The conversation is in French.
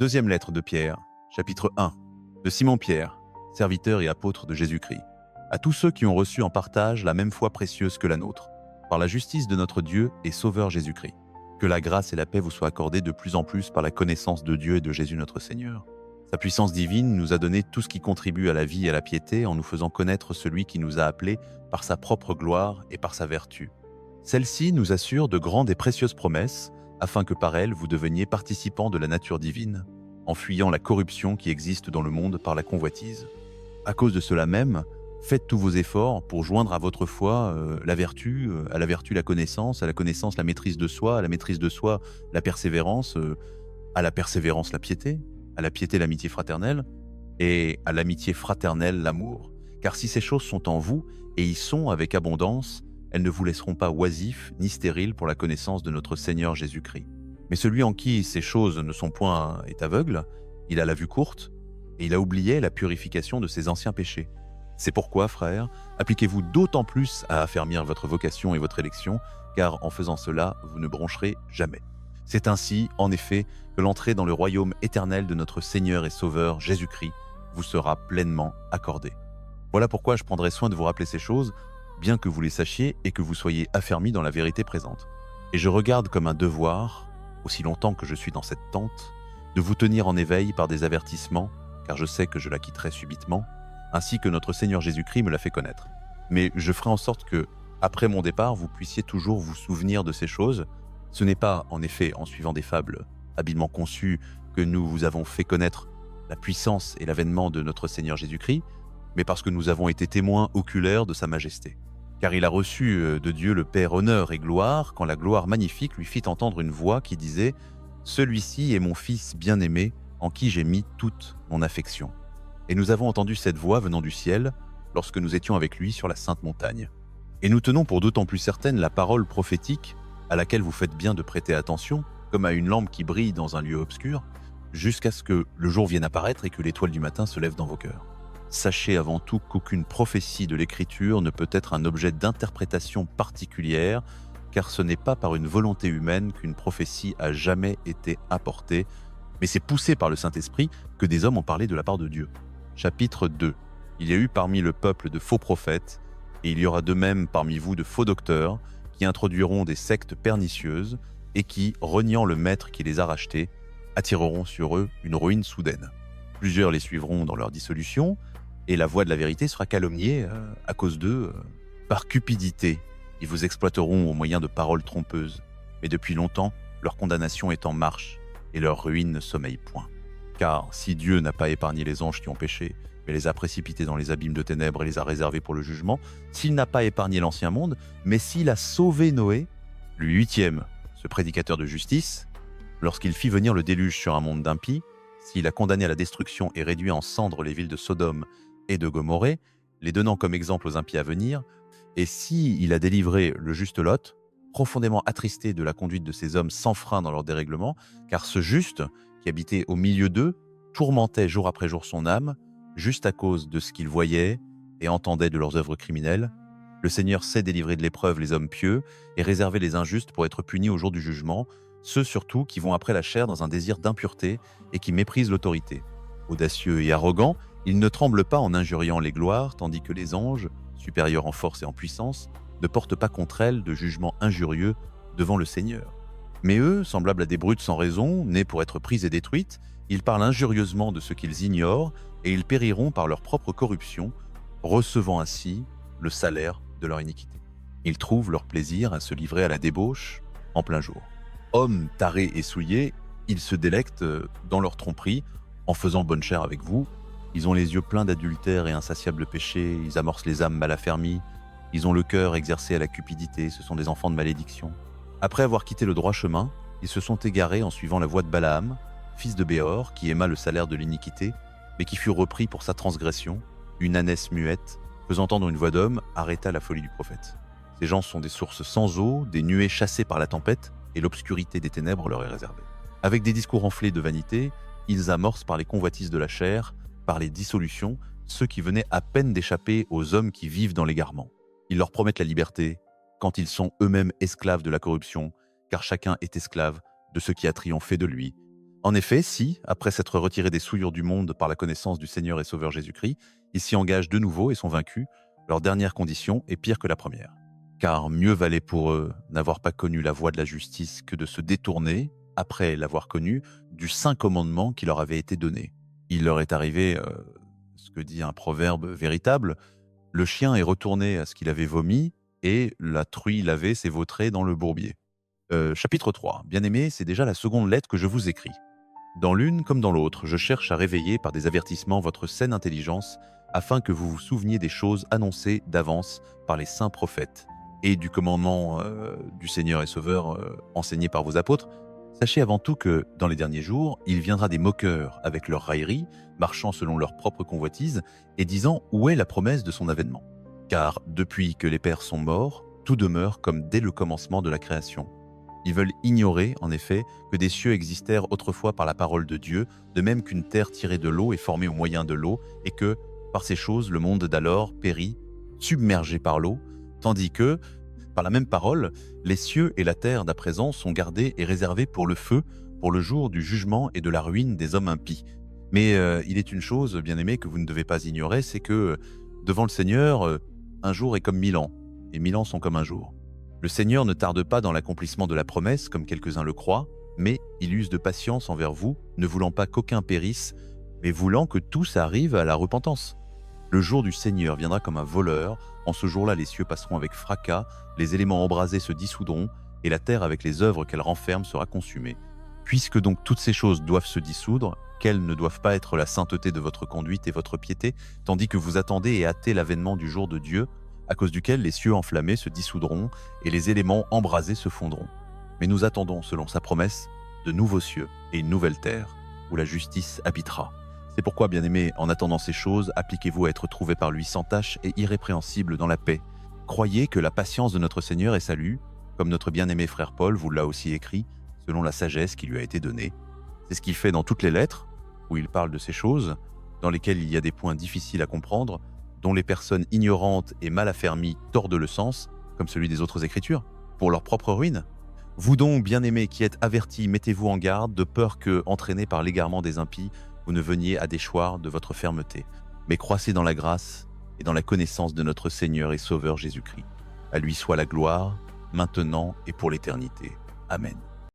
Deuxième lettre de Pierre, chapitre 1, de Simon-Pierre, serviteur et apôtre de Jésus-Christ, à tous ceux qui ont reçu en partage la même foi précieuse que la nôtre, par la justice de notre Dieu et Sauveur Jésus-Christ. Que la grâce et la paix vous soient accordées de plus en plus par la connaissance de Dieu et de Jésus notre Seigneur. Sa puissance divine nous a donné tout ce qui contribue à la vie et à la piété en nous faisant connaître celui qui nous a appelés par sa propre gloire et par sa vertu. Celle-ci nous assure de grandes et précieuses promesses, afin que par elles vous deveniez participants de la nature divine, en fuyant la corruption qui existe dans le monde par la convoitise. À cause de cela même, faites tous vos efforts pour joindre à votre foi la vertu, à la vertu la connaissance, à la connaissance la maîtrise de soi, à la maîtrise de soi la persévérance, à la persévérance la piété, à la piété l'amitié fraternelle, et à l'amitié fraternelle l'amour. Car si ces choses sont en vous, et y sont avec abondance, elles ne vous laisseront pas oisifs ni stériles pour la connaissance de notre Seigneur Jésus-Christ. Mais celui en qui ces choses ne sont point est aveugle, il a la vue courte, et il a oublié la purification de ses anciens péchés. C'est pourquoi, frères, appliquez-vous d'autant plus à affermir votre vocation et votre élection, car en faisant cela, vous ne broncherez jamais. C'est ainsi, en effet, que l'entrée dans le royaume éternel de notre Seigneur et Sauveur Jésus-Christ vous sera pleinement accordée. Voilà pourquoi je prendrai soin de vous rappeler ces choses, bien que vous les sachiez et que vous soyez affermis dans la vérité présente. Et je regarde comme un devoir, aussi longtemps que je suis dans cette tente, de vous tenir en éveil par des avertissements, car je sais que je la quitterai subitement, ainsi que notre Seigneur Jésus-Christ me l'a fait connaître. Mais je ferai en sorte que, après mon départ, vous puissiez toujours vous souvenir de ces choses. Ce n'est pas, en effet, en suivant des fables habilement conçues que nous vous avons fait connaître la puissance et l'avènement de notre Seigneur Jésus-Christ, mais parce que nous avons été témoins oculaires de sa majesté. Car il a reçu de Dieu le Père honneur et gloire, quand la gloire magnifique lui fit entendre une voix qui disait « Celui-ci est mon Fils bien-aimé, en qui j'ai mis toute mon affection. » Et nous avons entendu cette voix venant du ciel, lorsque nous étions avec lui sur la sainte montagne. Et nous tenons pour d'autant plus certaine la parole prophétique, à laquelle vous faites bien de prêter attention, comme à une lampe qui brille dans un lieu obscur, jusqu'à ce que le jour vienne apparaître et que l'étoile du matin se lève dans vos cœurs. Sachez avant tout qu'aucune prophétie de l'Écriture ne peut être un objet d'interprétation particulière, car ce n'est pas par une volonté humaine qu'une prophétie a jamais été apportée, mais c'est poussé par le Saint-Esprit que des hommes ont parlé de la part de Dieu. Chapitre 2. Il y a eu parmi le peuple de faux prophètes, et il y aura de même parmi vous de faux docteurs, qui introduiront des sectes pernicieuses, et qui, reniant le maître qui les a rachetés, attireront sur eux une ruine soudaine. Plusieurs les suivront dans leur dissolution, et la voix de la vérité sera calomniée à cause d'eux par cupidité. Ils vous exploiteront au moyen de paroles trompeuses. Mais depuis longtemps, leur condamnation est en marche et leur ruine ne sommeille point. Car si Dieu n'a pas épargné les anges qui ont péché, mais les a précipités dans les abîmes de ténèbres et les a réservés pour le jugement, s'il n'a pas épargné l'ancien monde, mais s'il a sauvé Noé, le huitième, ce prédicateur de justice, lorsqu'il fit venir le déluge sur un monde d'impies, s'il a condamné à la destruction et réduit en cendres les villes de Sodome et de Gomorrhée, les donnant comme exemple aux impies à venir, et s'il a délivré le juste Lot, profondément attristé de la conduite de ces hommes sans frein dans leur dérèglement, car ce juste, qui habitait au milieu d'eux, tourmentait jour après jour son âme, juste à cause de ce qu'il voyait et entendait de leurs œuvres criminelles, le Seigneur sait délivrer de l'épreuve les hommes pieux et réserver les injustes pour être punis au jour du jugement, ceux surtout qui vont après la chair dans un désir d'impureté et qui méprisent l'autorité. Audacieux et arrogants, ils ne tremblent pas en injuriant les gloires, tandis que les anges, supérieurs en force et en puissance, ne portent pas contre elles de jugement injurieux devant le Seigneur. Mais eux, semblables à des brutes sans raison, nés pour être prises et détruites, ils parlent injurieusement de ce qu'ils ignorent et ils périront par leur propre corruption, recevant ainsi le salaire de leur iniquité. Ils trouvent leur plaisir à se livrer à la débauche en plein jour. Hommes tarés et souillés, ils se délectent dans leur tromperie en faisant bonne chère avec vous. Ils ont les yeux pleins d'adultère et insatiables péchés, ils amorcent les âmes mal affermies, ils ont le cœur exercé à la cupidité, ce sont des enfants de malédiction. Après avoir quitté le droit chemin, ils se sont égarés en suivant la voie de Balaam, fils de Béor, qui aima le salaire de l'iniquité, mais qui fut repris pour sa transgression. Une ânesse muette, faisant entendre une voix d'homme, arrêta la folie du prophète. Ces gens sont des sources sans eau, des nuées chassées par la tempête, et l'obscurité des ténèbres leur est réservée. Avec des discours enflés de vanité, ils amorcent par les convoitises de la chair, par les dissolutions, ceux qui venaient à peine d'échapper aux hommes qui vivent dans l'égarement. Ils leur promettent la liberté, quand ils sont eux-mêmes esclaves de la corruption, car chacun est esclave de ce qui a triomphé de lui. En effet, si, après s'être retirés des souillures du monde par la connaissance du Seigneur et Sauveur Jésus-Christ, ils s'y engagent de nouveau et sont vaincus, leur dernière condition est pire que la première. Car mieux valait pour eux n'avoir pas connu la voie de la justice que de se détourner, après l'avoir connu, du saint commandement qui leur avait été donné. Il leur est arrivé, ce que dit un proverbe véritable, le chien est retourné à ce qu'il avait vomi et la truie lavée s'est vautrée dans le bourbier. Chapitre 3. Bien-aimés, c'est déjà la seconde lettre que je vous écris. Dans l'une comme dans l'autre, je cherche à réveiller par des avertissements votre saine intelligence, afin que vous vous souveniez des choses annoncées d'avance par les saints prophètes, et du commandement du Seigneur et Sauveur enseigné par vos apôtres. Sachez avant tout que, dans les derniers jours, il viendra des moqueurs avec leurs railleries, marchant selon leur propre convoitise, et disant où est la promesse de son avènement. Car depuis que les pères sont morts, tout demeure comme dès le commencement de la création. Ils veulent ignorer, en effet, que des cieux existèrent autrefois par la parole de Dieu, de même qu'une terre tirée de l'eau est formée au moyen de l'eau, et que, par ces choses, le monde d'alors périt, submergé par l'eau, tandis que, par la même parole, les cieux et la terre d'à présent sont gardés et réservés pour le feu, pour le jour du jugement et de la ruine des hommes impies. Mais il est une chose, bien-aimés, que vous ne devez pas ignorer, c'est que, devant le Seigneur, un jour est comme 1000 ans, et 1000 ans sont comme un jour. Le Seigneur ne tarde pas dans l'accomplissement de la promesse, comme quelques-uns le croient, mais il use de patience envers vous, ne voulant pas qu'aucun périsse, mais voulant que tous arrivent à la repentance. Le jour du Seigneur viendra comme un voleur. En ce jour-là, les cieux passeront avec fracas, les éléments embrasés se dissoudront, et la terre avec les œuvres qu'elle renferme sera consumée. Puisque donc toutes ces choses doivent se dissoudre, quelles ne doivent pas être la sainteté de votre conduite et votre piété, tandis que vous attendez et hâtez l'avènement du jour de Dieu, à cause duquel les cieux enflammés se dissoudront et les éléments embrasés se fondront. Mais nous attendons, selon sa promesse, de nouveaux cieux et une nouvelle terre, où la justice habitera. C'est pourquoi, bien-aimés, en attendant ces choses, appliquez-vous à être trouvés par lui sans tache et irrépréhensibles dans la paix. Croyez que la patience de notre Seigneur est salut, comme notre bien-aimé frère Paul vous l'a aussi écrit, selon la sagesse qui lui a été donnée. C'est ce qu'il fait dans toutes les lettres, où il parle de ces choses, dans lesquelles il y a des points difficiles à comprendre, dont les personnes ignorantes et mal affermies tordent le sens, comme celui des autres Écritures, pour leur propre ruine. Vous donc, bien-aimés qui êtes avertis, mettez-vous en garde, de peur que, entraînés par l'égarement des impies, vous ne veniez à déchoir de votre fermeté, mais croissez dans la grâce et dans la connaissance de notre Seigneur et Sauveur Jésus-Christ. À lui soit la gloire, maintenant et pour l'éternité. Amen.